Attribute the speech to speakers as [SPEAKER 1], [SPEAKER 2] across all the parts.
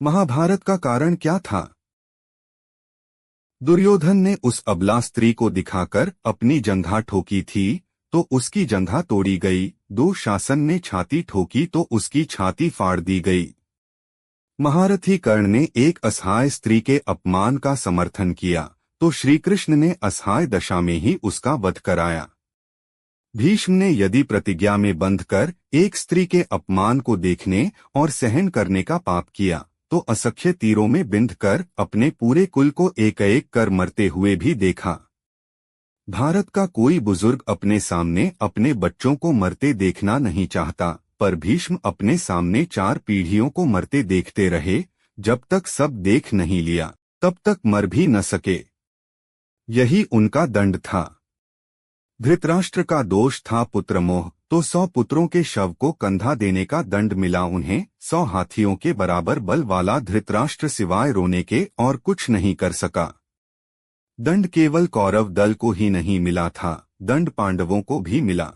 [SPEAKER 1] महाभारत का कारण क्या था? दुर्योधन ने उस अबला स्त्री को दिखाकर अपनी जंघा ठोकी थी तो उसकी जंघा तोड़ी गई। दुशासन ने छाती ठोकी तो उसकी छाती फाड़ दी गई। महारथी कर्ण ने एक असहाय स्त्री के अपमान का समर्थन किया तो श्री कृष्ण ने असहाय दशा में ही उसका वध कराया। भीष्म ने यदि प्रतिज्ञा में बंधकर एक स्त्री के अपमान को देखने और सहन करने का पाप किया तो असंख्य तीरों में बिंधकर अपने पूरे कुल को एक एक कर मरते हुए भी देखा। भारत का कोई बुजुर्ग अपने सामने अपने बच्चों को मरते देखना नहीं चाहता, पर भीष्म अपने सामने 4 पीढ़ियों को मरते देखते रहे। जब तक सब देख नहीं लिया तब तक मर भी न सके। यही उनका दंड था। धृतराष्ट्र का दोष था पुत्रमोह, तो 100 पुत्रों के शव को कंधा देने का दंड मिला उन्हें। 100 हाथियों के बराबर बल वाला धृतराष्ट्र सिवाय रोने के और कुछ नहीं कर सका। दंड केवल कौरव दल को ही नहीं मिला था, दंड पांडवों को भी मिला।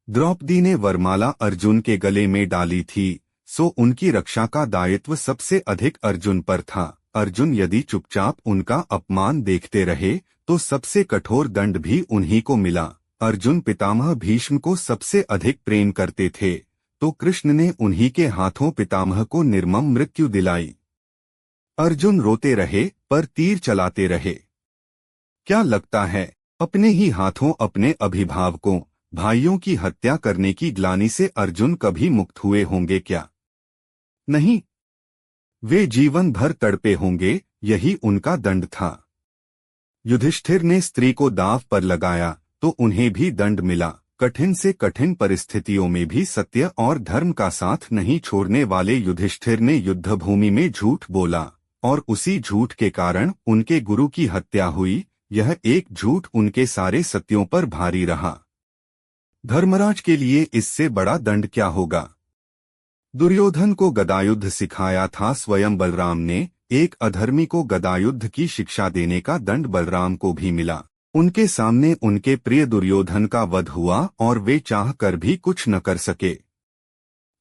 [SPEAKER 1] द्रौपदी ने वरमाला अर्जुन के गले में डाली थी, सो उनकी रक्षा का दायित्व सबसे अधिक अर्जुन पर था। अर्जुन यदि चुपचाप उनका अपमान देखते रहे तो सबसे कठोर दंड भी उन्हीं को मिला। अर्जुन पितामह भीष्म को सबसे अधिक प्रेम करते थे तो कृष्ण ने उन्हीं के हाथों पितामह को निर्मम मृत्यु दिलाई। अर्जुन रोते रहे पर तीर चलाते रहे। क्या लगता है अपने ही हाथों अपने अभिभावकों भाइयों की हत्या करने की ग्लानि से अर्जुन कभी मुक्त हुए होंगे क्या? नहीं, वे जीवन भर तड़पे होंगे। यही उनका दंड था। युधिष्ठिर ने स्त्री को दांव पर लगाया तो उन्हें भी दंड मिला। कठिन से कठिन परिस्थितियों में भी सत्य और धर्म का साथ नहीं छोड़ने वाले युधिष्ठिर ने युद्धभूमि में झूठ बोला और उसी झूठ के कारण उनके गुरु की हत्या हुई। यह एक झूठ उनके सारे सत्यों पर भारी रहा। धर्मराज के लिए इससे बड़ा दंड क्या होगा? दुर्योधन को गदायुद्ध सिखाया था स्वयं बलराम ने। एक अधर्मी को गदायुद्ध की शिक्षा देने का दंड बलराम को भी मिला। उनके सामने उनके प्रिय दुर्योधन का वध हुआ और वे चाह कर भी कुछ न कर सके।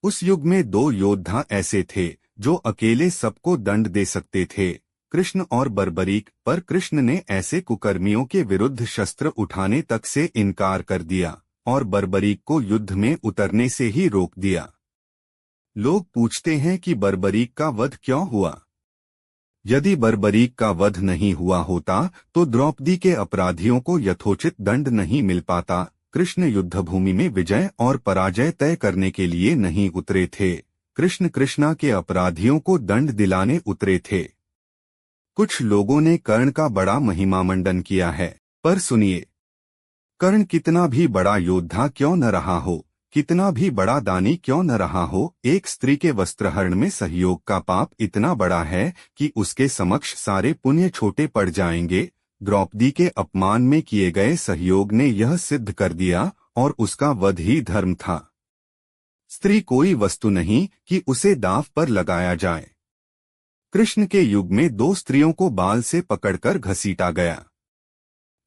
[SPEAKER 1] उस युग में 2 योद्धा ऐसे थे जो अकेले सबको दंड दे सकते थे, कृष्ण और बर्बरीक। पर कृष्ण ने ऐसे कुकर्मियों के विरुद्ध शस्त्र उठाने तक से इनकार कर दिया और बर्बरीक को युद्ध में उतरने से ही रोक दिया। लोग पूछते हैं कि बर्बरीक का वध क्यों हुआ? यदि बर्बरीक का वध नहीं हुआ होता तो द्रौपदी के अपराधियों को यथोचित दंड नहीं मिल पाता। कृष्ण युद्धभूमि में विजय और पराजय तय करने के लिए नहीं उतरे थे, कृष्ण कृष्णा के अपराधियों को दंड दिलाने उतरे थे। कुछ लोगों ने कर्ण का बड़ा महिमामंडन किया है, पर सुनिए, कर्ण कितना भी बड़ा योद्धा क्यों न रहा हो, कितना भी बड़ा दानी क्यों न रहा हो, एक स्त्री के वस्त्रहरण में सहयोग का पाप इतना बड़ा है कि उसके समक्ष सारे पुण्य छोटे पड़ जाएंगे। द्रौपदी के अपमान में किए गए सहयोग ने यह सिद्ध कर दिया और उसका वध ही धर्म था। स्त्री कोई वस्तु नहीं कि उसे दांव पर लगाया जाए। कृष्ण के युग में 2 स्त्रियों को बाल से पकड़कर घसीटा गया।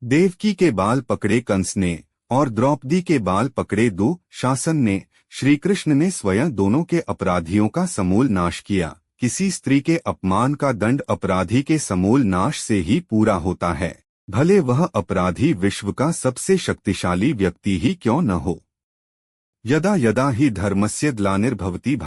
[SPEAKER 1] देवकी के बाल पकड़े कंस ने और द्रौपदी के बाल पकड़े दुशासन ने। श्री कृष्ण ने स्वयं दोनों के अपराधियों का समूल नाश किया। किसी स्त्री के अपमान का दंड अपराधी के समूल नाश से ही पूरा होता है, भले वह अपराधी विश्व का सबसे शक्तिशाली व्यक्ति ही क्यों न हो। यदा यदा हि धर्मस्य ग्लानिर्भवति